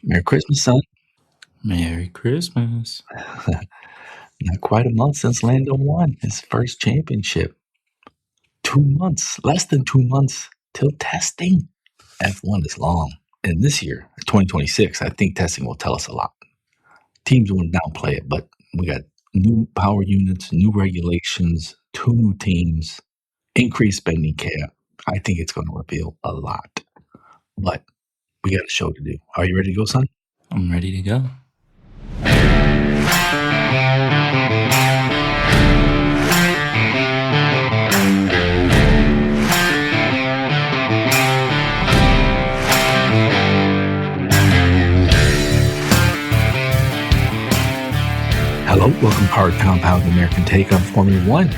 Merry Christmas, son. Merry Christmas. Not quite a month since Lando won his first championship. 2 months, less than 2 months till testing. F1 is long. And this year, 2026, I think testing will tell us a lot. Teams won't downplay it, but we got new power units, new regulations, 2 new teams, increased spending cap. I think it's going to reveal a lot. But we got a show to do. Are you ready to go, son? I'm ready to go. Hello, welcome to Hard Compound, American take on Formula One.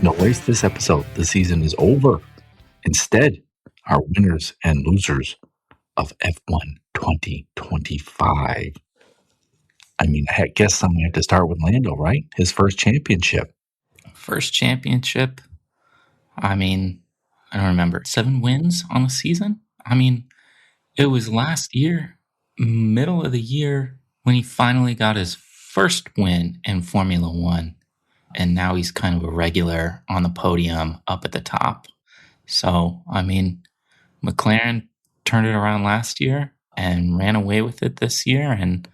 No waste this episode. The season is over. Instead, our winners and losers of F1 2025. I mean, I guess someone had to start with Lando, right? His first championship. First championship. I mean, I don't remember. 7 wins on the season? I mean, it was last year, middle of the year, when he finally got his first win in Formula One. And now he's kind of a regular on the podium up at the top. So, I mean, McLaren turned it around last year and ran away with it this year. And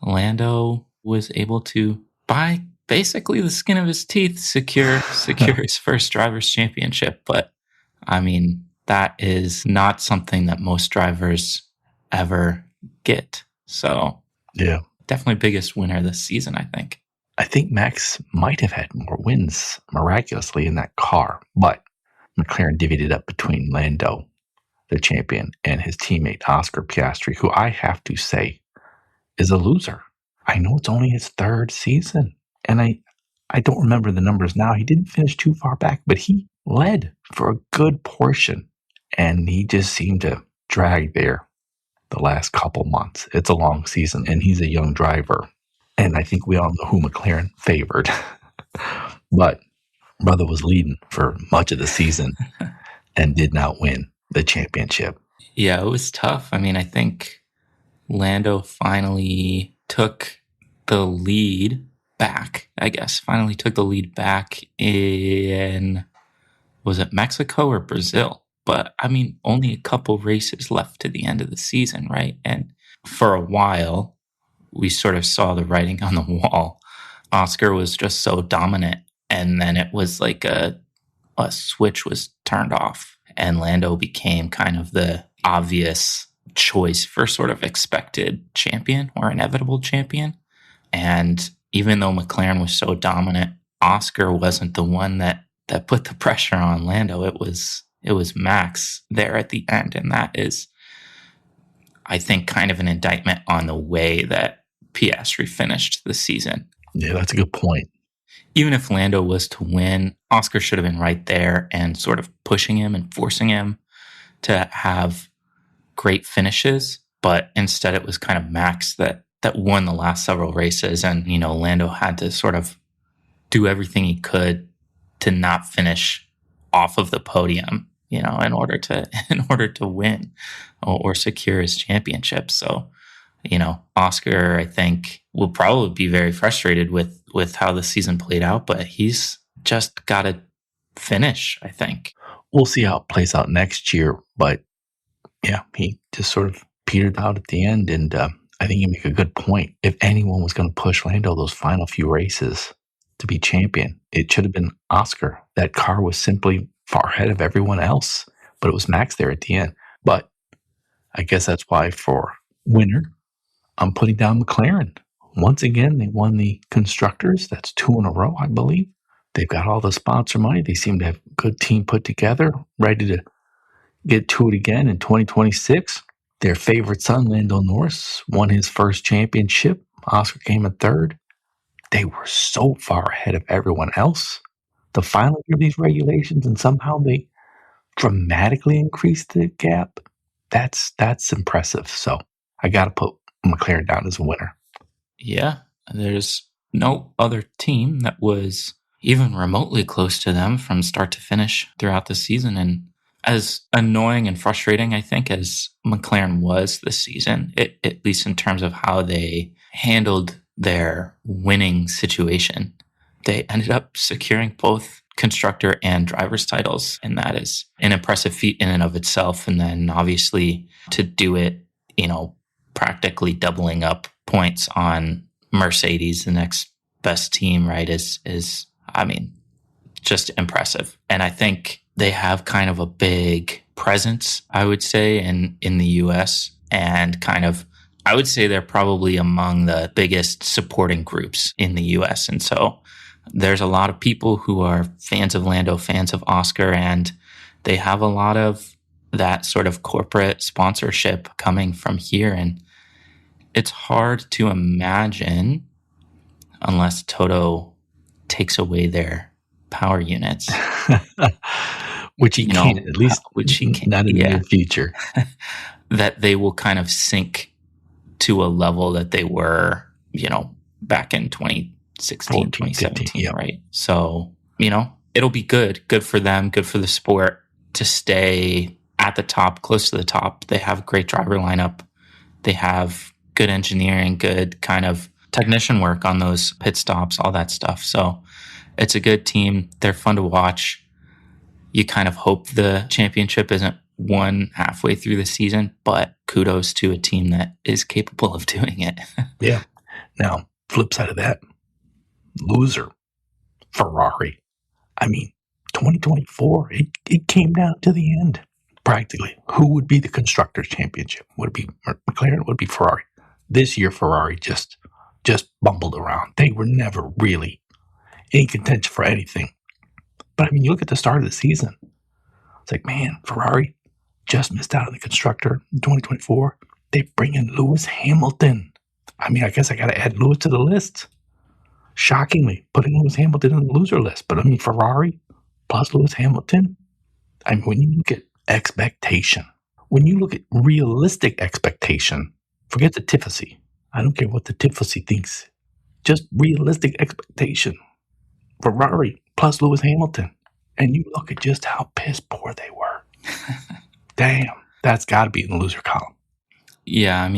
Lando was able to, by basically the skin of his teeth, secure his first driver's championship. But, I mean, that is not something that most drivers ever get. So, yeah, definitely biggest winner this season, I think. I think Max might have had more wins miraculously in that car, but McLaren divvied it up between Lando, the champion, and his teammate Oscar Piastri, who I have to say is a loser. I know it's only his third season, and I don't remember the numbers now. He didn't finish too far back, but he led for a good portion, and he just seemed to drag there the last couple months. It's a long season, and he's a young driver, and I think we all know who McLaren favored. But brother was leading for much of the season and did not win the championship. Yeah, it was tough. I mean, I think Lando finally took the lead back, finally took the lead back in, was it Mexico or Brazil? But I mean, only a couple races left to the end of the season, right? And for a while, we sort of saw the writing on the wall. Oscar was just so dominant. And then it was like a switch was turned off, and Lando became kind of the obvious choice for sort of expected champion or inevitable champion. And even though McLaren was so dominant, Oscar wasn't the one that put the pressure on Lando. It was Max there at the end. And that is, I think, kind of an indictment on the way that Piastri finished the season. Yeah, that's a good point. Even if Lando was to win, Oscar should have been right there and sort of pushing him and forcing him to have great finishes. But instead, it was kind of Max that won the last several races. And, you know, Lando had to sort of do everything he could to not finish off of the podium, you know, in order to win or secure his championship. So, you know, Oscar, I think, will probably be very frustrated with how the season played out, but he's just got to finish, I think. We'll see how it plays out next year, but yeah, he just sort of petered out at the end, and I think you make a good point. If anyone was going to push Lando those final few races to be champion, it should have been Oscar. That car was simply far ahead of everyone else, but it was Max there at the end. But I guess that's why for winner, I'm putting down McLaren. Once again, they won the Constructors. That's 2 in a row, I believe. They've got all the sponsor money. They seem to have a good team put together, ready to get to it again in 2026. Their favorite son, Lando Norris, won his first championship. Oscar came in third. They were so far ahead of everyone else. The final year of these regulations, and somehow they dramatically increased the gap. That's impressive. So I got to put McLaren down as a winner. Yeah, there's no other team that was even remotely close to them from start to finish throughout the season. And as annoying and frustrating, I think, as McLaren was this season, at least in terms of how they handled their winning situation, they ended up securing both constructor and driver's titles. And that is an impressive feat in and of itself. And then obviously to do it, practically doubling up points on Mercedes, the next best team, right, is just impressive. And I think they have kind of a big presence, I would say, in the US, and I would say they're probably among the biggest supporting groups in the US. And so there's a lot of people who are fans of Lando, fans of Oscar, and they have a lot of that sort of corporate sponsorship coming from here. And it's hard to imagine, unless Toto takes away their power units, which he can't, at least not in the near future, that they will kind of sink to a level that they were, back in 2016, 2017, yeah. Right? So, it'll be good for them, good for the sport to stay at the top, close to the top. They have a great driver lineup. They have good engineering, good kind of technician work on those pit stops, all that stuff. So it's a good team. They're fun to watch. You kind of hope the championship isn't won halfway through the season, but kudos to a team that is capable of doing it. Yeah. Now, flip side of that, loser, Ferrari. 2024, it came down to the end, practically. Who would be the Constructors' Championship? Would it be McLaren? Would it be Ferrari? This year, Ferrari just bumbled around. They were never really in contention for anything. But you look at the start of the season. It's like, man, Ferrari just missed out on the constructor in 2024. They bring in Lewis Hamilton. I guess I got to add Lewis to the list. Shockingly, putting Lewis Hamilton on the loser list. But Ferrari plus Lewis Hamilton. When you look at expectation, when you look at realistic expectation, forget the tifosi. I don't care what the tifosi thinks. Just realistic expectation. Ferrari plus Lewis Hamilton. And you look at just how piss poor they were. Damn, that's got to be in the loser column. Yeah,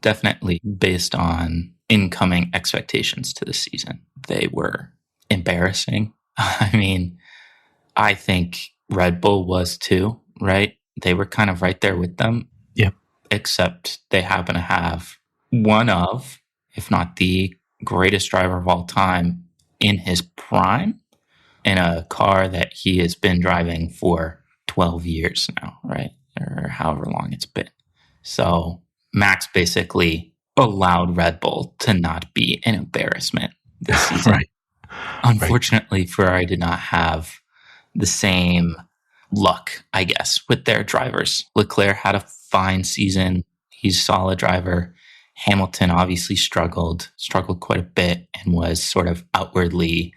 definitely based on incoming expectations to the season, they were embarrassing. I think Red Bull was too, right? They were kind of right there with them. Yeah. Except they happen to have one of, if not the greatest driver of all time in his prime, in a car that he has been driving for 12 years now, right? Or however long it's been. So Max basically allowed Red Bull to not be an embarrassment this season. Right. Unfortunately, right. Ferrari did not have the same luck, I guess, with their drivers. Leclerc had a fine season. He's a solid driver. Hamilton obviously struggled quite a bit and was sort of outwardly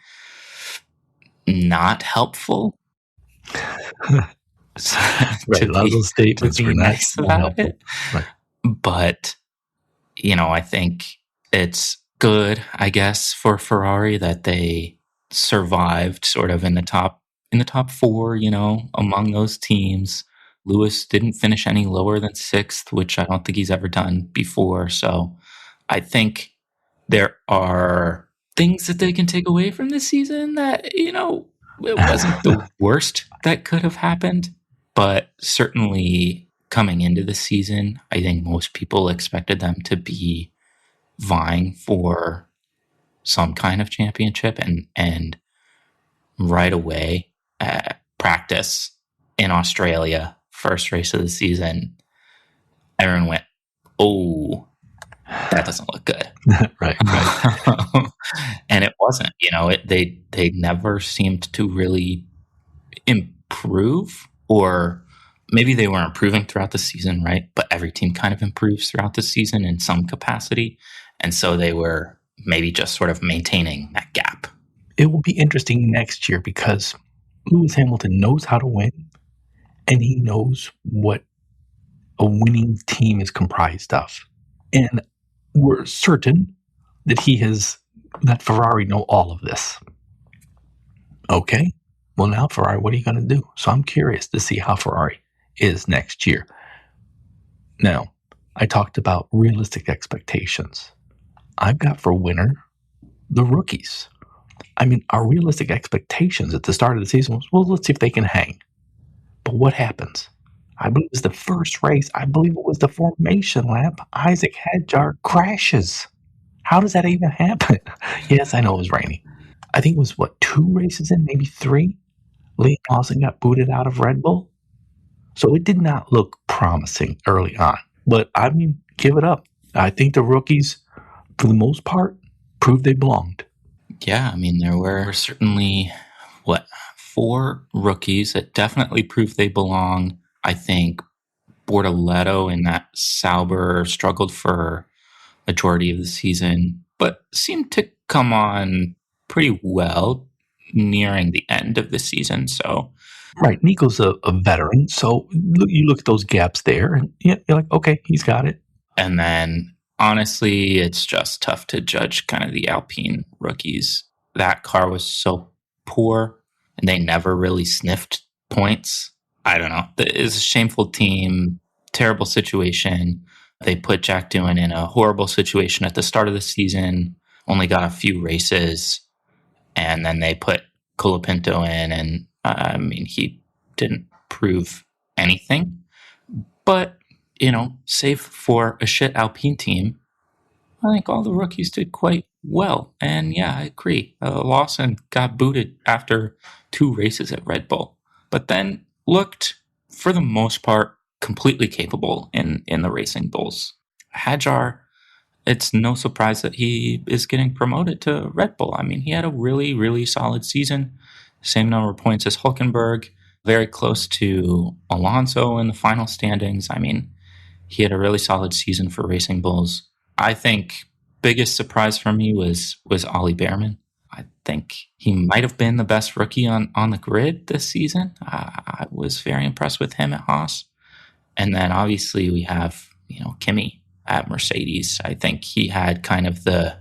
not helpful. Right, a lot of those statements were nice about it. Right. But, I think it's good, I guess, for Ferrari that they survived sort of in the top four, among those teams. Lewis didn't finish any lower than 6th, which I don't think he's ever done before. So I think there are things that they can take away from this season that, it wasn't the worst that could have happened. But certainly coming into the season, I think most people expected them to be vying for some kind of championship. And right away at practice in Australia, first race of the season, everyone went, "Oh, that doesn't look good." Right. And it wasn't, they never seemed to really improve, or maybe they were improving throughout the season, right? But every team kind of improves throughout the season in some capacity. And so they were maybe just sort of maintaining that gap. It will be interesting next year because Lewis Hamilton knows how to win, and he knows what a winning team is comprised of. And we're certain that that Ferrari know all of this. Okay? Well, now Ferrari, what are you going to do? So I'm curious to see how Ferrari is next year. Now, I talked about realistic expectations. I've got for winner the rookies. I mean, our realistic expectations at the start of the season was, well, let's see if they can hang. But what happens? I believe it was the first race. I believe it was the formation lap. Isaac Hadjar crashes. How does that even happen? Yes, I know it was raining. I think it was, what, 2 races in, maybe 3? Liam Lawson got booted out of Red Bull. So it did not look promising early on. But, I mean, give it up. I think the rookies, for the most part, proved they belonged. Yeah, I mean, there were certainly, 4 rookies that definitely proved they belong. I think Bortoletto and that Sauber struggled for majority of the season, but seemed to come on pretty well nearing the end of the season. So, Right, Nico's a veteran, so you look at those gaps there, and you're like, okay, he's got it. and then honestly, it's just tough to judge kind of the Alpine rookies. That car was so poor, and they never really sniffed points. I don't know. It's a shameful team, terrible situation. They put Jack Doohan in a horrible situation at the start of the season, only got a few races, and then they put Colapinto in, and I mean, he didn't prove anything. But, save for a shit Alpine team, I think all the rookies did quite well. And yeah, I agree. Lawson got booted after 2 races at Red Bull, but then looked, for the most part, completely capable in the Racing Bulls. Hadjar, it's no surprise that he is getting promoted to Red Bull. I mean, he had a really, really solid season. Same number of points as Hulkenberg, very close to Alonso in the final standings. I mean, he had a really solid season for Racing Bulls. I think biggest surprise for me was Ollie Behrman. I think he might have been the best rookie on the grid this season. I was very impressed with him at Haas. And then obviously we have, Kimi at Mercedes. I think he had kind of the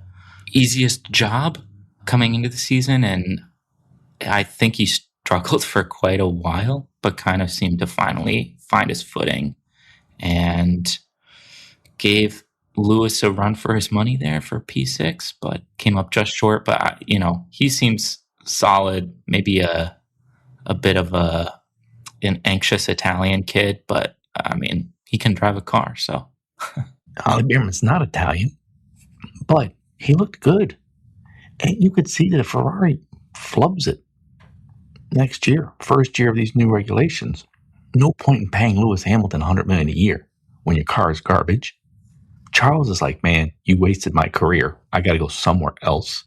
easiest job coming into the season, and I think he struggled for quite a while, but kind of seemed to finally find his footing and gave Lewis a run for his money there for P6, but came up just short. But, he seems solid, maybe a bit of an anxious Italian kid, but I mean, he can drive a car, so. Ollie Behrman's not Italian, but he looked good. And you could see that if Ferrari flubs it next year, first year of these new regulations, no point in paying Lewis Hamilton $100 million a year when your car is garbage. Charles is like, man, you wasted my career. I got to go somewhere else.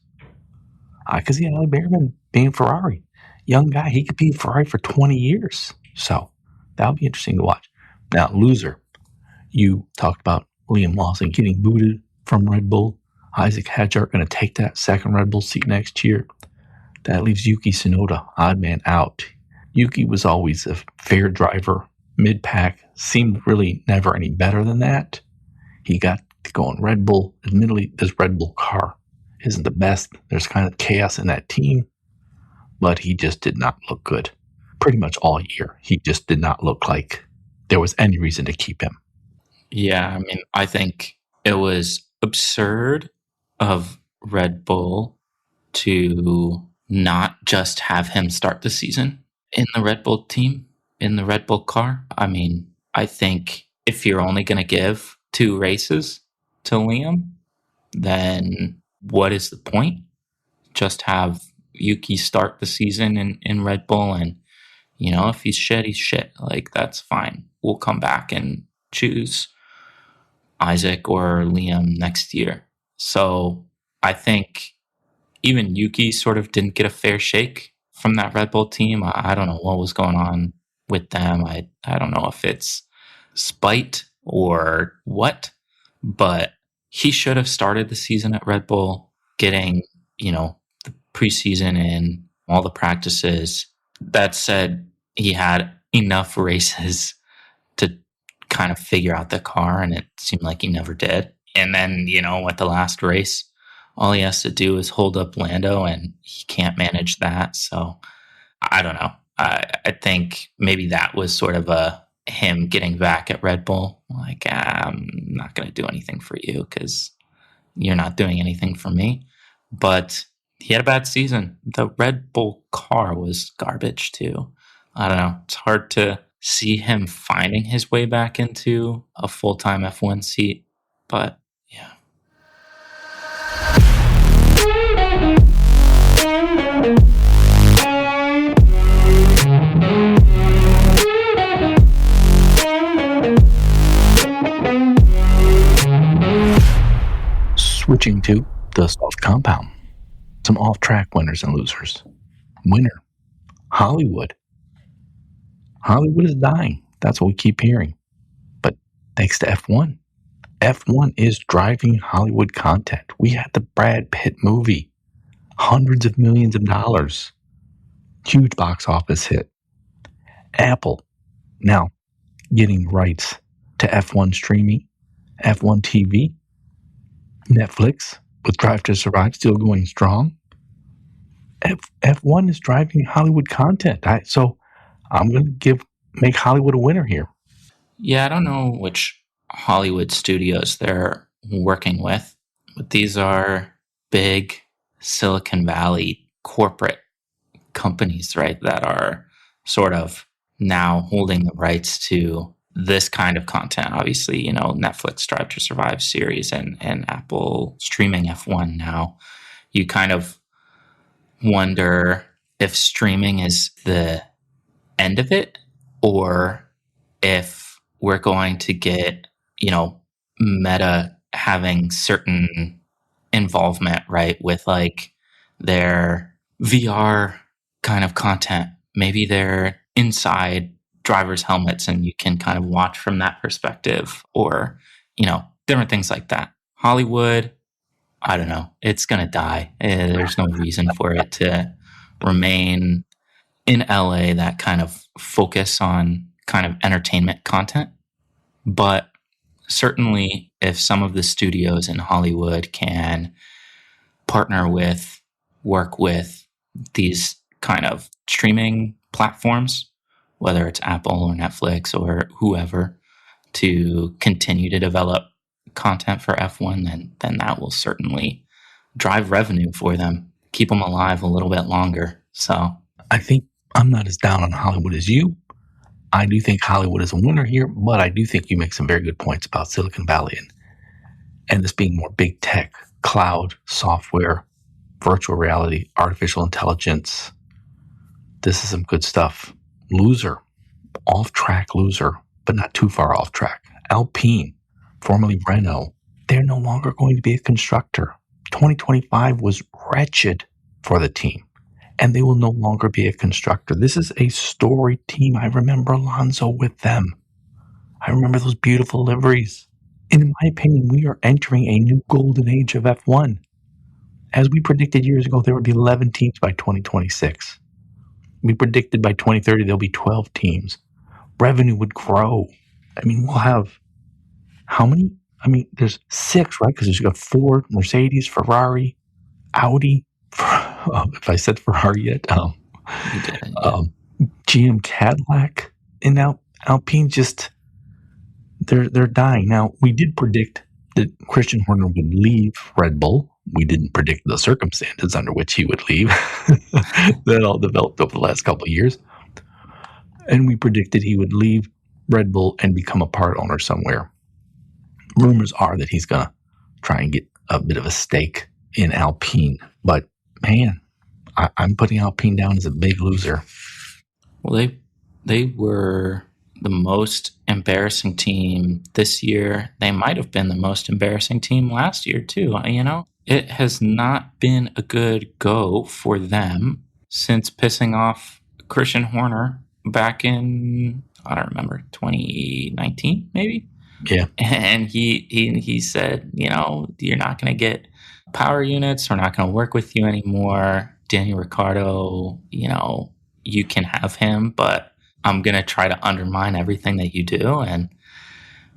Because Ollie Behrman being Ferrari, young guy, he could be Ferrari for 20 years. So that'll be interesting to watch. Now, loser, you talked about Liam Lawson getting booted from Red Bull. Isaac Hadjar going to take that second Red Bull seat next year. That leaves Yuki Tsunoda, odd man out. Yuki was always a fair driver, mid-pack, seemed really never any better than that. He got to go on Red Bull. Admittedly, this Red Bull car isn't the best. There's kind of chaos in that team, but he just did not look good. Pretty much all year, he just did not look like there was any reason to keep him. Yeah, I mean, I think it was absurd of Red Bull to not just have him start the season in the Red Bull team, in the Red Bull car. I mean, I think if you're only going to give 2 races to Liam, then what is the point? Just have Yuki start the season in Red Bull, and, if he's shit, he's shit. Like, that's fine. We'll come back and choose Isaac or Liam next year. So I think even Yuki sort of didn't get a fair shake from that Red Bull team. I don't know what was going on with them. I don't know if it's spite or what, but he should have started the season at Red Bull, getting, the preseason in, all the practices. That said, he had enough races to kind of figure out the car, and it seemed like he never did. And then, at the last race, all he has to do is hold up Lando, and he can't manage that. So I don't know. I think maybe that was sort of a him getting back at Red Bull. Like, I'm not going to do anything for you because you're not doing anything for me. But he had a bad season. The Red Bull car was garbage too. I don't know. It's hard to see him finding his way back into a full-time F1 seat. But yeah. Switching to the soft compound. Some off-track winners and losers. Winner, Hollywood. Hollywood is dying. That's what we keep hearing. But thanks to F1. F1 is driving Hollywood content. We had the Brad Pitt movie. Hundreds of millions of dollars. Huge box office hit. Apple now getting rights to F1 streaming, F1 TV. Netflix with Drive to Survive still going strong. F1 is driving Hollywood content. So I'm going to make Hollywood a winner here. Yeah, I don't know which Hollywood studios they're working with, but these are big Silicon Valley corporate companies, right, that are sort of now holding the rights to this kind of content. Obviously, Netflix Drive to Survive series and Apple streaming F1 now. You kind of wonder if streaming is the end of it, or if we're going to get, Meta having certain involvement, right, with like their VR kind of content. Maybe they're inside driver's helmets and you can kind of watch from that perspective, or, different things like that. Hollywood, I don't know. It's going to die. There's no reason for it to remain in LA, that kind of focus on kind of entertainment content. But certainly if some of the studios in Hollywood can work with these kind of streaming platforms, whether it's Apple or Netflix or whoever, to continue to develop content for F1, then that will certainly drive revenue for them, keep them alive a little bit longer. So I think I'm not as down on Hollywood as you. I do think Hollywood is a winner here, but I do think you make some very good points about Silicon Valley and this being more big tech, cloud, software, virtual reality, artificial intelligence. This is some good stuff. Loser, off-track loser, but not too far off track. Alpine, formerly Renault, they're no longer going to be a constructor. 2025 was wretched for the team, and they will no longer be a constructor. This is a storied team. I remember Alonso with them. I remember those beautiful liveries. And in my opinion, we are entering a new golden age of F1. As we predicted years ago, there would be 11 teams by 2026. We predicted by 2030 there'll be 12 teams. Revenue would grow. I mean, we'll have how many? I mean, there's 6, right? Because you've got Ford, Mercedes, Ferrari, Audi. If I said Ferrari yet, GM, Cadillac, and now Alpine just they're dying. Now we did predict that Christian Horner would leave Red Bull. We didn't predict the circumstances under which he would leave. That all developed over the last couple of years, and we predicted he would leave Red Bull and become a part owner somewhere. Rumors are that he's gonna try and get a bit of a stake in Alpine, but man, I'm putting Alpine down as a big loser. Well, they were the most embarrassing team this year. They might have been the most embarrassing team last year too. It has not been a good go for them since pissing off Christian Horner back in, I don't remember, 2019 maybe. Yeah, and he said, you're not going to get power units. We're not going to work with you anymore. Daniel Ricciardo, you can have him, but I'm going to try to undermine everything that you do. And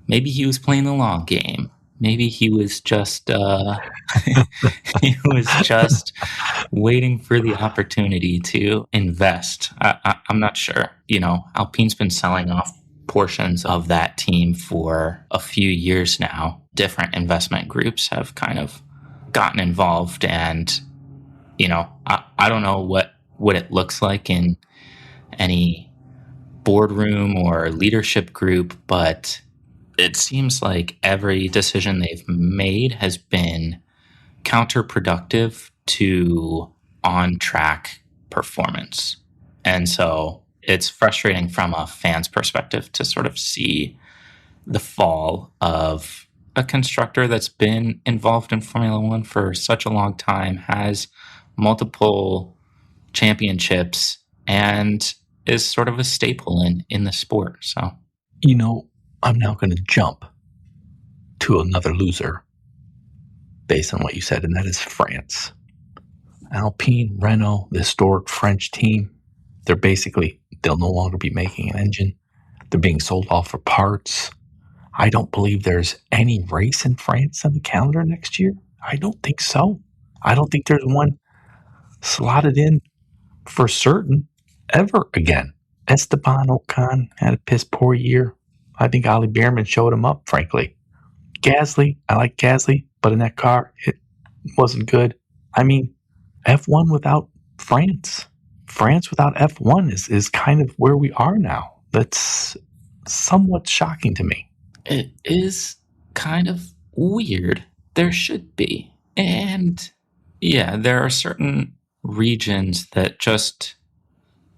maybe he was playing the long game. maybe he was just he was just waiting for the opportunity to invest. I'm not sure. Alpine's been selling off portions of that team for a few years now. Different investment groups have kind of gotten involved, and I don't know what it looks like in any boardroom or leadership group, but it seems like every decision they've made has been counterproductive to on-track performance. And so it's frustrating from a fan's perspective to sort of see the fall of a constructor that's been involved in Formula One for such a long time, has multiple championships, and is sort of a staple in the sport. So, I'm now going to jump to another loser based on what you said, and that is France. Alpine, Renault, the historic French team, they'll no longer be making an engine. They're being sold off for parts. I don't believe there's any race in France on the calendar next year. I don't think so. I don't think there's one slotted in for certain ever again. Esteban Ocon had a piss poor year. I think Ollie Behrman showed him up, frankly. Gasly, I like Gasly, but in that car, it wasn't good. I mean, F1 without France. France without F1 is kind of where we are now. That's somewhat shocking to me. It is kind of weird. There should be. And yeah, there are certain regions that just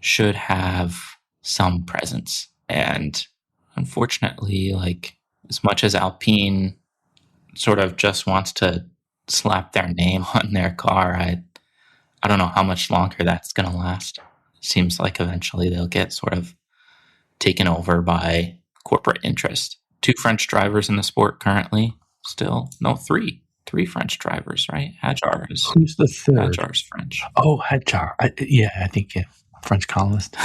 should have some presence. And unfortunately, as much as Alpine sort of just wants to slap their name on their car, I don't know how much longer that's going to last. Seems like eventually they'll get sort of taken over by corporate interest. 2 French drivers in the sport currently. Still, no, 3 French drivers, right? Hadjar is. Who's the third? Hadjar's French. Oh, Hadjar. I think French colonist.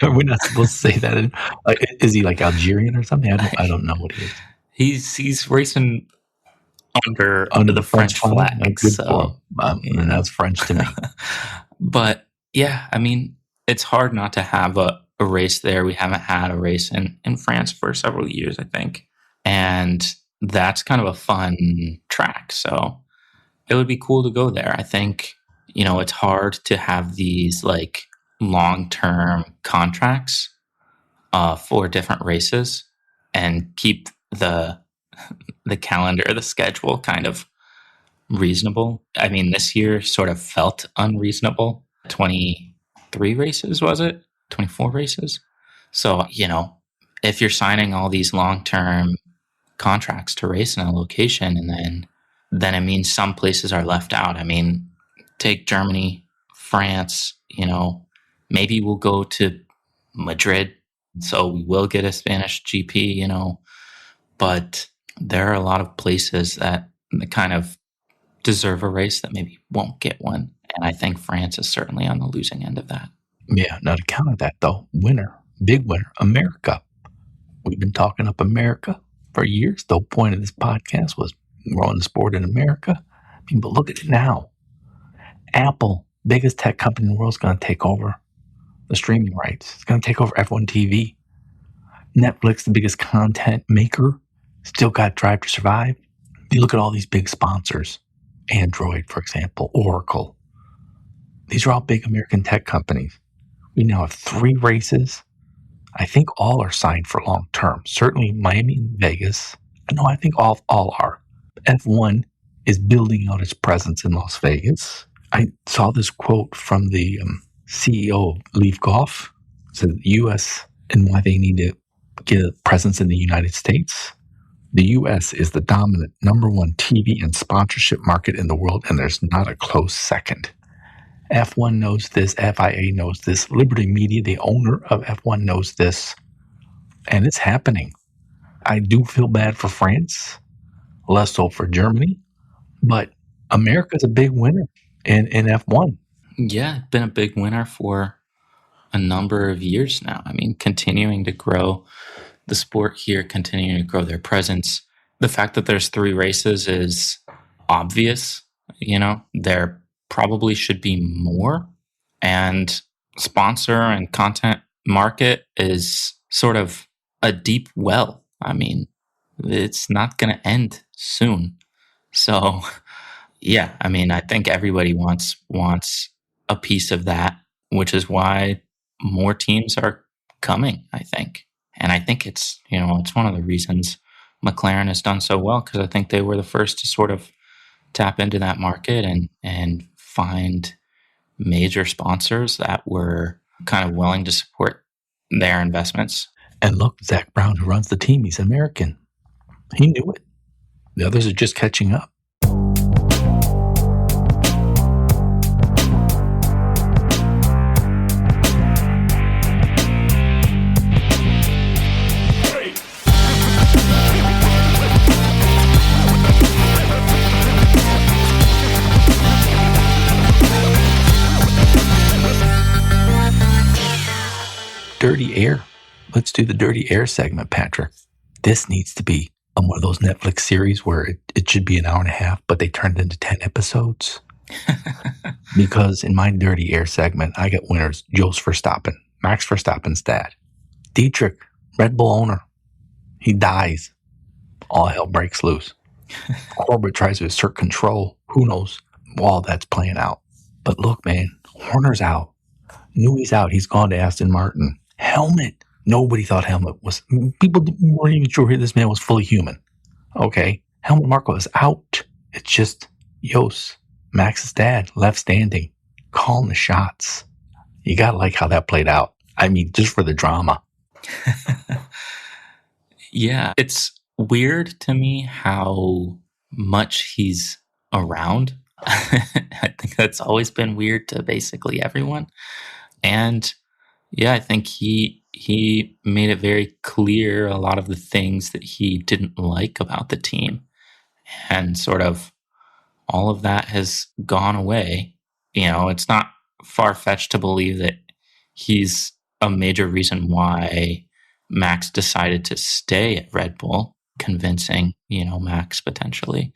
We're not supposed to say that. Is he like Algerian or something? I don't know what he is. He's racing under the French flag. Good for him. And that's French to me. But yeah, I mean, it's hard not to have a race there. We haven't had a race in France for several years, I think. And that's kind of a fun track. So it would be cool to go there. I think, it's hard to have these long-term contracts for different races and keep the calendar, the schedule kind of reasonable. I mean, this year sort of felt unreasonable. 23 races, was it? 24 races? So, if you're signing all these long-term contracts to race in a location, and then it means some places are left out. I mean, take Germany, France, maybe we'll go to Madrid, so we will get a Spanish GP, but there are a lot of places that kind of deserve a race that maybe won't get one. And I think France is certainly on the losing end of that. Yeah, now to counter that though, big winner, America. We've been talking up America for years. The whole point of this podcast was growing the sport in America. But look at it now. Apple, biggest tech company in the world, is going to take over the streaming rights. It's going to take over F1 TV. Netflix, the biggest content maker, still got Drive to Survive. You look at all these big sponsors. Android, for example, Oracle. These are all big American tech companies. We now have 3 races. I think all are signed for long term. Certainly Miami and Vegas. No, I think all are. F1 is building out its presence in Las Vegas. I saw this quote from the CEO of Leaf Golf. It said the U.S. and why they need to get a presence in the United States. The U.S. is the dominant number 1 TV and sponsorship market in the world, and there's not a close second. F1 knows this. FIA knows this. Liberty Media, the owner of F1, knows this. And it's happening. I do feel bad for France, less so for Germany, but America's a big winner in F1. Yeah, been a big winner for a number of years now. I mean, continuing to grow the sport here continuing to grow their presence. The fact that there's 3 races is obvious. There probably should be more. And sponsor and content market is sort of a deep well. I mean, it's not going to end soon. So, yeah, I mean, I think everybody wants a piece of that, which is why more teams are coming, I think. And I think it's one of the reasons McLaren has done so well, because I think they were the first to sort of tap into that market and find major sponsors that were kind of willing to support their investments. And look, Zak Brown, who runs the team, he's American. He knew it. The others are just catching up. Dirty Air. Let's do the Dirty Air segment, Patrick. This needs to be one of those Netflix series where it should be an hour and a half, but they turned it into 10 episodes. Because in my Dirty Air segment, I get winners. Jos Verstappen, Max Verstappen's dad. Dietrich, Red Bull owner. He dies. All hell breaks loose. Corbett tries to assert control. Who knows while that's playing out. But look, man, Horner's out. Newey's out. He's gone to Aston Martin. Helmet. Nobody thought Helmet was... People weren't even sure this man was fully human. Okay. Helmut Marko is out. It's just Jos, Max's dad, left standing, calling the shots. You gotta like how that played out. I mean, just for the drama. Yeah. It's weird to me how much he's around. I think that's always been weird to basically everyone. And yeah, I think he made it very clear a lot of the things that he didn't like about the team. And sort of all of that has gone away. It's not far-fetched to believe that he's a major reason why Max decided to stay at Red Bull, convincing, Max potentially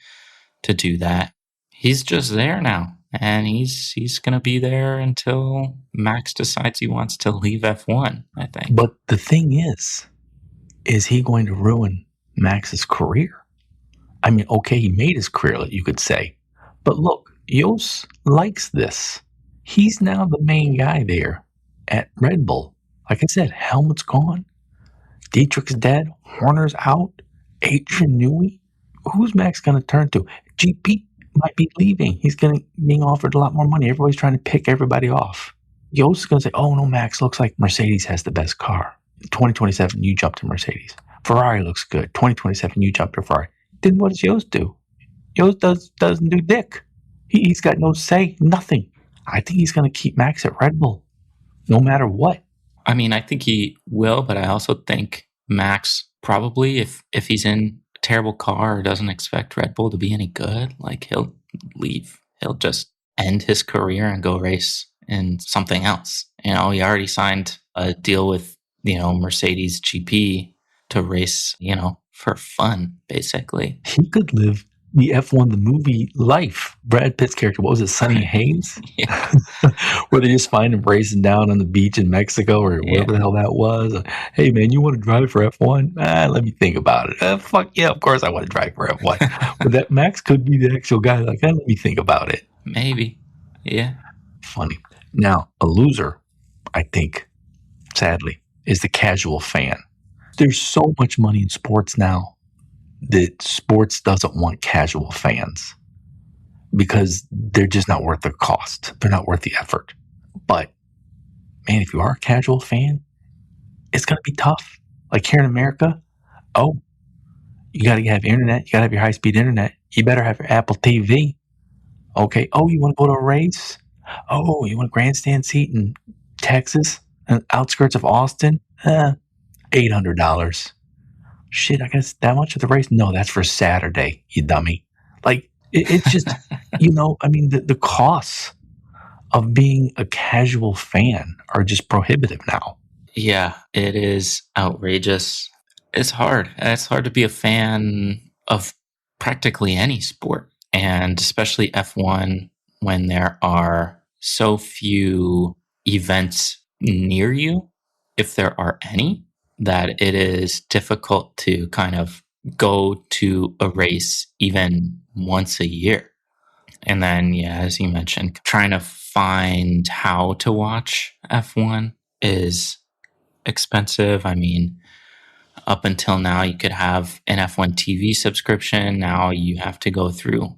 to do that. He's just there now. And he's going to be there until Max decides he wants to leave F1, I think. But the thing is he going to ruin Max's career? I mean, okay, he made his career, you could say. But look, Jos likes this. He's now the main guy there at Red Bull. Like I said, Helmut's gone. Dietrich's dead. Horner's out. Adrian Newey. Who's Max going to turn to? GP might be leaving. He's being offered a lot more money. Everybody's trying to pick everybody off. Jos is going to say, oh no, Max, looks like Mercedes has the best car. 2027, you jump to Mercedes. Ferrari looks good. 2027, you jump to Ferrari. Then what does Jos do? Jos doesn't do dick. He's got no say, nothing. I think he's going to keep Max at Red Bull, no matter what. I mean, I think he will, but I also think Max probably, if he's in terrible car or doesn't expect Red Bull to be any good, he'll leave. He'll just end his career and go race in something else. He already signed a deal with, Mercedes GP to race, for fun, basically. He could live the F1, the movie life. Brad Pitt's character, what was it, Sonny Hayes? Yeah. Where they just find him racing down on the beach in Mexico or wherever the hell that was. Hey, man, you want to drive for F1? Let me think about it. Fuck yeah, of course I want to drive for F1. But that Max could be the actual guy. Let me think about it. Maybe. Yeah. Funny. Now, a loser, I think, sadly, is the casual fan. There's so much money in sports now that sports doesn't want casual fans because they're just not worth the cost. They're not worth the effort. But, man, if you are a casual fan, it's going to be tough. Like here in America, you got to have internet. You got to have your high-speed internet. You better have your Apple TV. Okay. Oh, you want to go to a race? Oh, you want a grandstand seat in Texas and outskirts of Austin? $800. Shit, I guess that much of the race? No, that's for Saturday, you dummy. It's just, the costs of being a casual fan are just prohibitive now. Yeah, it is outrageous. It's hard. It's hard to be a fan of practically any sport, and especially F1 when there are so few events near you, if there are any, that it is difficult to kind of go to a race even once a year. And then, yeah, as you mentioned, trying to find how to watch F1 is expensive. I mean, up until now, you could have an F1 TV subscription. Now you have to go through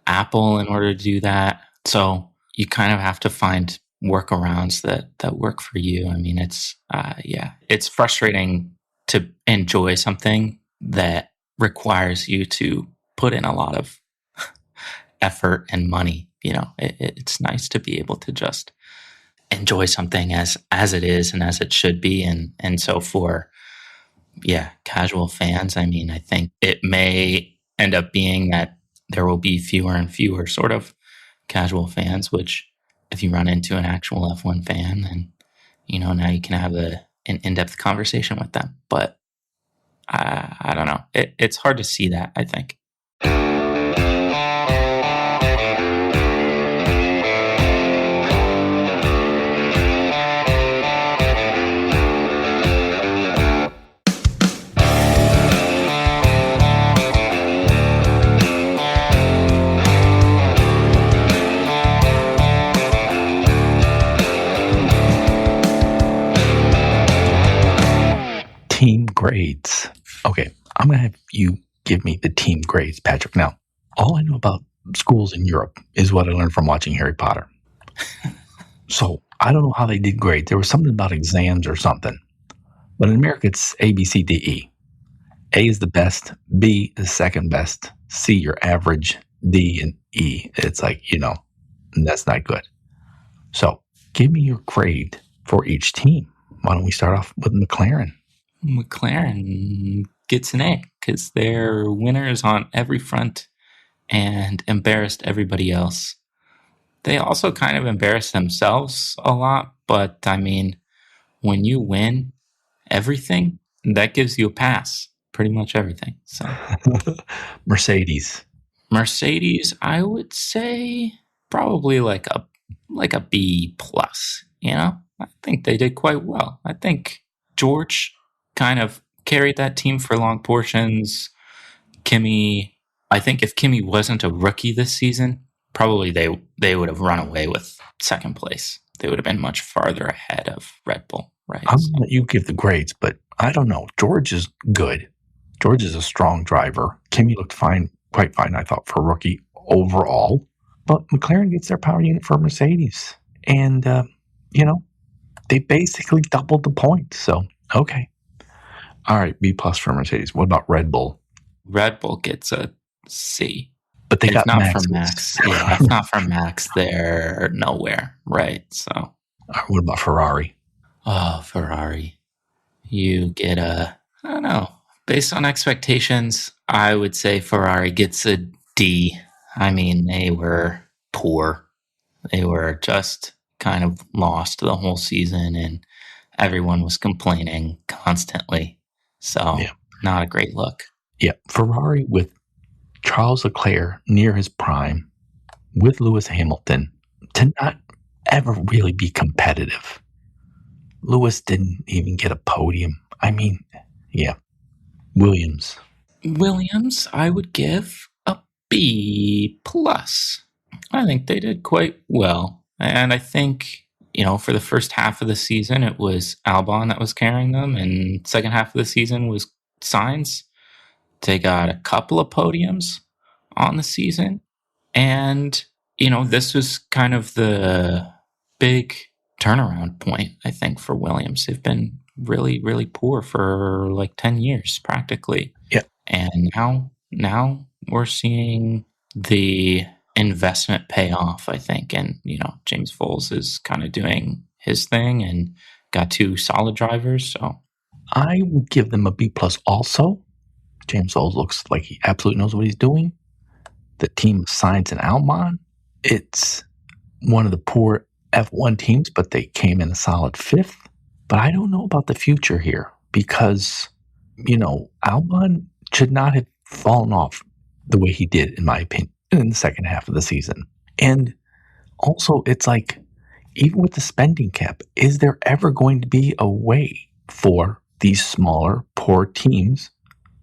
Apple in order to do that. So you kind of have to find workarounds that work for you. I mean, it's frustrating to enjoy something that requires you to put in a lot of effort and money. It's nice to be able to just enjoy something as it is and as it should be. And so for casual fans, I mean, I think it may end up being that there will be fewer and fewer sort of casual fans, which if you run into an actual F1 fan, then, now you can have an in-depth conversation with them. But I don't know. It's hard to see that, I think. Team grades. Okay, I'm going to have you give me the team grades, Patrick. Now, all I know about schools in Europe is what I learned from watching Harry Potter. So I don't know how they did grades. There was something about exams or something. But in America, it's A, B, C, D, E. A is the best, B is second best, C, your average, D, and E. It's like, that's not good. So give me your grade for each team. Why don't we start off with McLaren? McLaren gets an A because they're winners on every front and embarrassed everybody else. They also kind of embarrass themselves a lot, but I mean, when you win everything, that gives you a pass, pretty much everything. So Mercedes, I would say probably like a B plus. I think they did quite well. I think George kind of carried that team for long portions. Kimi, I think if Kimi wasn't a rookie this season, probably they would have run away with second place. They would have been much farther ahead of Red Bull, right? I'm going to let you give the grades, but I don't know. George is good. George is a strong driver. Kimi looked fine, quite fine, I thought, for rookie overall. But McLaren gets their power unit for Mercedes. And, they basically doubled the points. So, okay. All right, B plus for Mercedes. What about Red Bull? Red Bull gets a C. But they if got not Max. for Max, if not for Max, they're nowhere, right? So, what about Ferrari? Oh, Ferrari, you get I don't know. Based on expectations, I would say Ferrari gets a D. I mean, they were poor. They were just kind of lost the whole season, and everyone was complaining constantly. So, not a great look. Yeah, Ferrari with Charles Leclerc near his prime, with Lewis Hamilton, to not ever really be competitive. Lewis didn't even get a podium. I mean, Williams, I would give a B plus. I think they did quite well. And I think, for the first half of the season, it was Albon that was carrying them. And second half of the season was Sainz. They got a couple of podiums on the season. And, this was kind of the big turnaround point, I think, for Williams. They've been really, really poor for like 10 years, practically. Yeah. And now we're seeing the investment pay off, I think. And, James Foles is kind of doing his thing and got two solid drivers. So I would give them a B plus also. James Foles looks like he absolutely knows what he's doing. The team of Sainz and Albon, it's one of the poor F1 teams, but they came in a solid fifth. But I don't know about the future here because Albon should not have fallen off the way he did, in my opinion, in the second half of the season. And also, it's like, even with the spending cap, is there ever going to be a way for these smaller, poor teams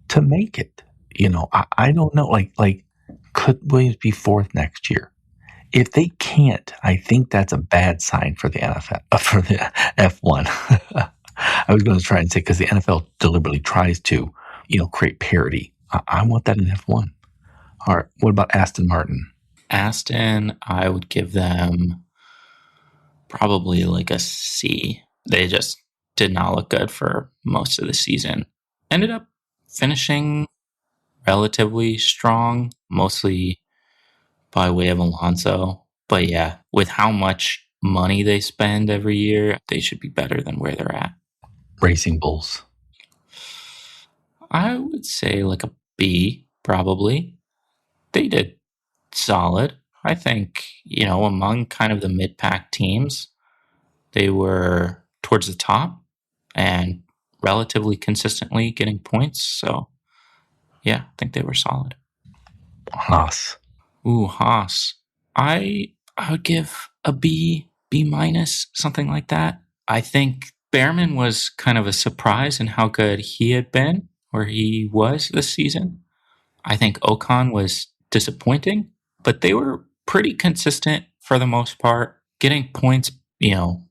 to make it? I don't know. Like, could Williams be fourth next year? If they can't, I think that's a bad sign for the NFL, for the F1. I was going to try and say, because the NFL deliberately tries to, create parity. I want that in F1. All right. What about Aston Martin? Aston, I would give them probably like a C. They just did not look good for most of the season. Ended up finishing relatively strong, mostly by way of Alonso. But yeah, with how much money they spend every year, they should be better than where they're at. Racing Bulls. I would say like a B, probably. They did solid. I think, among kind of the mid-pack teams, they were towards the top and relatively consistently getting points. So, yeah, I think they were solid. Haas. Ooh, Haas. I would give a B, B minus, something like that. I think Behrman was kind of a surprise in how good he had been, or he was this season. I think Ocon was disappointing, but they were pretty consistent for the most part, getting points,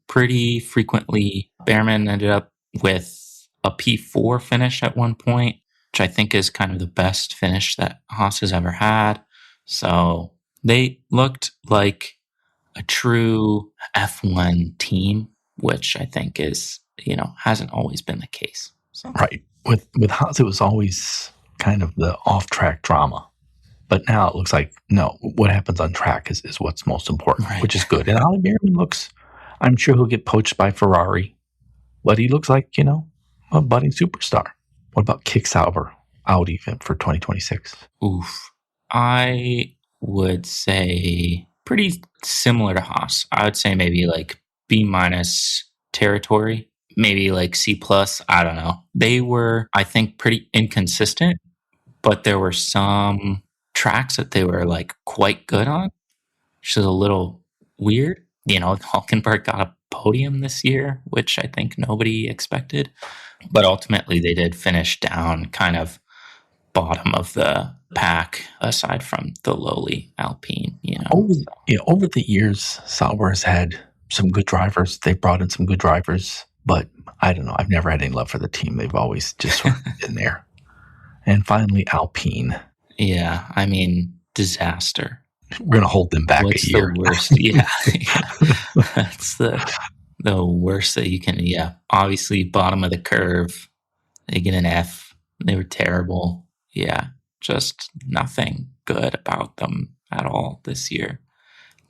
pretty frequently. Behrman ended up with a P4 finish at one point, which I think is kind of the best finish that Haas has ever had. So they looked like a true F1 team, which I think is, hasn't always been the case. So. Right. With Haas, it was always kind of the off-track drama. But now it looks like, no, what happens on track is what's most important, Right. which is good. And Ollie Behrman looks, I'm sure he'll get poached by Ferrari, but he looks like, a budding superstar. What about Kick Sauber, Audi for 2026? Oof. I would say pretty similar to Haas. I would say maybe like B minus territory, maybe like C plus. I don't know. They were, I think, pretty inconsistent, but there were some tracks that they were like quite good on, which is a little weird. Hulkenberg got a podium this year, which I think nobody expected, but ultimately they did finish down kind of bottom of the pack aside from the lowly Alpine, Over the years, Sauber has had some good drivers. They brought in some good drivers, but I don't know. I've never had any love for the team. They've always just sort of been there. And finally, Alpine. Yeah, I mean, disaster. We're going to hold them back What's a year. The worst? Yeah. That's the worst that you can. Yeah, obviously, bottom of the curve. They get an F. They were terrible. Yeah, just nothing good about them at all this year.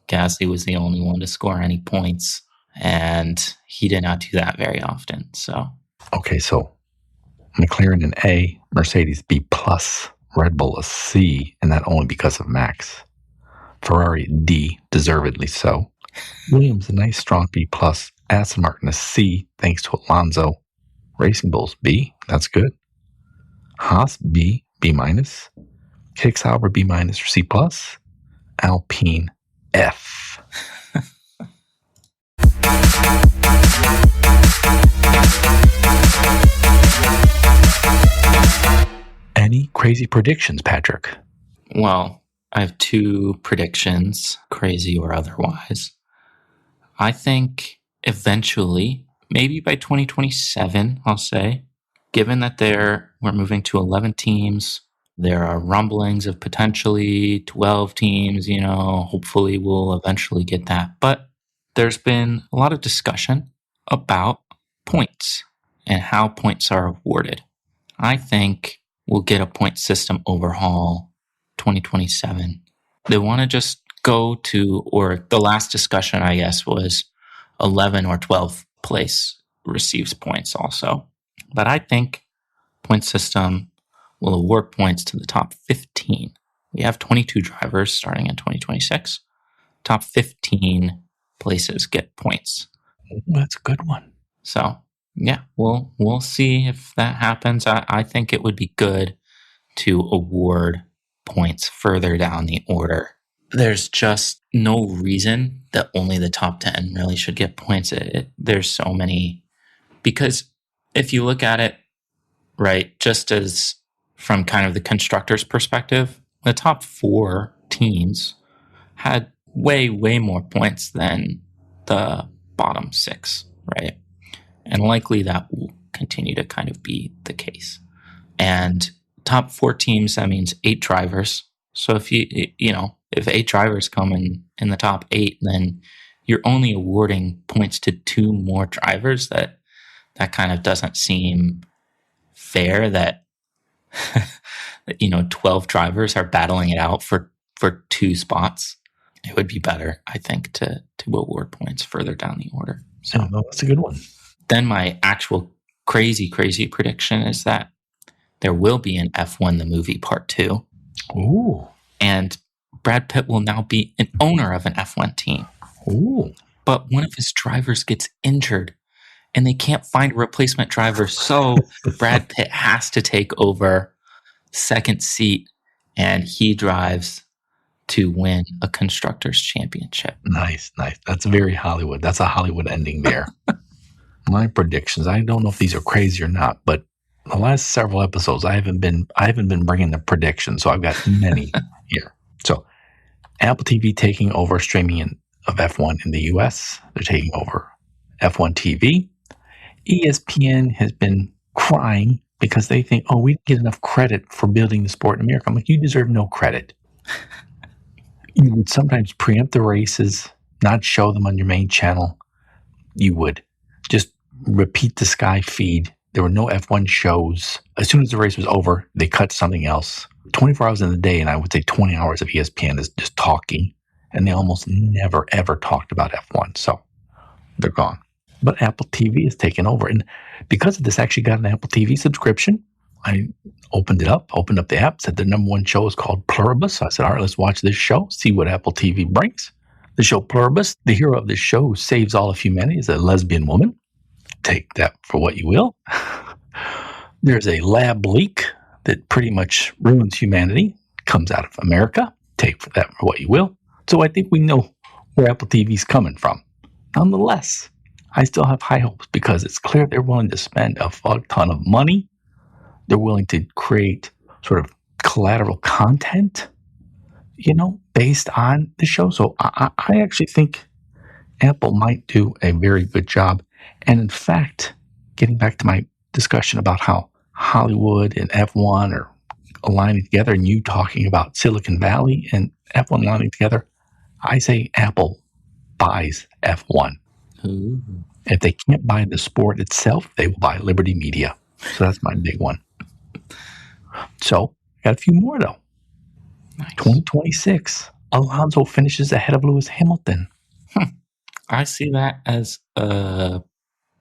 Gasly was the only one to score any points, and he did not do that very often. So, okay, so McLaren an A, Mercedes B plus, Red Bull a C, and that only because of Max. Ferrari D, deservedly so. Williams a nice strong B plus, Aston Martin a C, thanks to Alonso. Racing Bulls B, that's good. Haas B, B minus. Kick Sauber B minus or C plus. Alpine F. Any crazy predictions, Patrick? Well, I have two predictions, crazy or otherwise. I think eventually, maybe by 2027, I'll say, given that we're moving to 11 teams, there are rumblings of potentially 12 teams, hopefully we'll eventually get that. But there's been a lot of discussion about points and how points are awarded. I think we'll get a point system overhaul 2027. They want to just go to, or the last discussion, I guess, was 11 or 12 place receives points also. But I think point system will award points to the top 15. We have 22 drivers starting in 2026. Top 15 places get points. That's a good one. So Yeah, we'll see if that happens. I think it would be good to award points further down the order. There's just no reason that only the top 10 really should get points. There's so many. Because if you look at it, right, just as from kind of the constructor's perspective, the top 4 teams had way, way more points than the bottom 6, right? And likely that will continue to kind of be the case. And top 4 teams, that means 8 drivers. So if if 8 drivers come in the top 8, then you're only awarding points to 2 more drivers. That kind of doesn't seem fair that 12 drivers are battling it out for 2 spots. It would be better, I think, to award points further down the order. So that's a good one. Then my actual crazy prediction is that there will be an F1 the movie part 2. Ooh. And Brad Pitt will now be an owner of an F1 team. Ooh. But one of his drivers gets injured and they can't find a replacement driver. So Brad Pitt has to take over second seat and he drives to win a constructor's championship. Nice. That's very Hollywood. That's a Hollywood ending there. My predictions, I don't know if these are crazy or not, but the last several episodes, I haven't been bringing the predictions, so I've got many here. So, Apple TV taking over streaming of F1 in the US. They're taking over F1 TV. ESPN has been crying because they think, we didn't get enough credit for building the sport in America. I'm like, you deserve no credit. You would sometimes preempt the races, not show them on your main channel. You would just repeat the Sky feed. There were no F1 shows. As soon as the race was over, they cut to something else. 24 hours in the day, and I would say 20 hours of ESPN is just talking, and they almost never, ever talked about F1. So they're gone. But Apple TV has taken over. And because of this, I actually got an Apple TV subscription. I opened up the app, said the number 1 show is called Pluribus. So I said, all right, let's watch this show, see what Apple TV brings. The show Pluribus, the hero of this show who saves all of humanity is a lesbian woman. Take that for what you will. There's a lab leak that pretty much ruins humanity, comes out of America. Take that for what you will. So I think we know where Apple TV's coming from. Nonetheless, I still have high hopes because it's clear they're willing to spend a fuck ton of money. They're willing to create sort of collateral content, based on the show. So I actually think Apple might do a very good job. And in fact, getting back to my discussion about how Hollywood and F1 are aligning together and you talking about Silicon Valley and F1 aligning together, I say Apple buys F1. Ooh. If they can't buy the sport itself, they will buy Liberty Media. So that's my big one. So, got a few more though. Nice. 2026, Alonso finishes ahead of Lewis Hamilton. I see that as a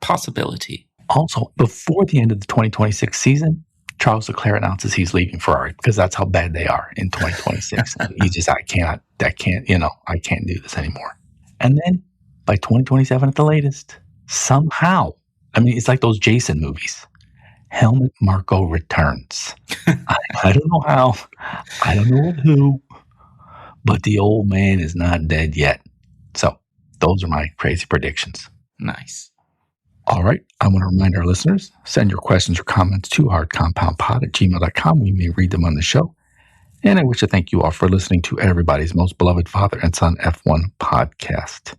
possibility. Also, before the end of the 2026 season, Charles Leclerc announces he's leaving Ferrari because that's how bad they are in 2026. He just, I can't do this anymore. And then by 2027 at the latest, somehow, it's like those Jason movies. Helmut Marko returns. I don't know how, I don't know with who, but the old man is not dead yet. So those are my crazy predictions. Nice. All right. I want to remind our listeners, send your questions or comments to hardcompoundpod@gmail.com. We may read them on the show. And I wish to thank you all for listening to everybody's most beloved father and son F1 podcast.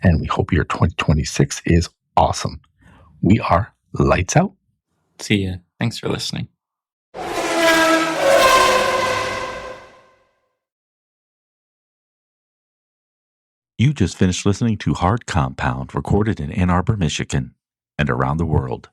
And we hope your 2026 is awesome. We are lights out. See ya. Thanks for listening. You just finished listening to Hard Compound, recorded in Ann Arbor, Michigan, and around the world.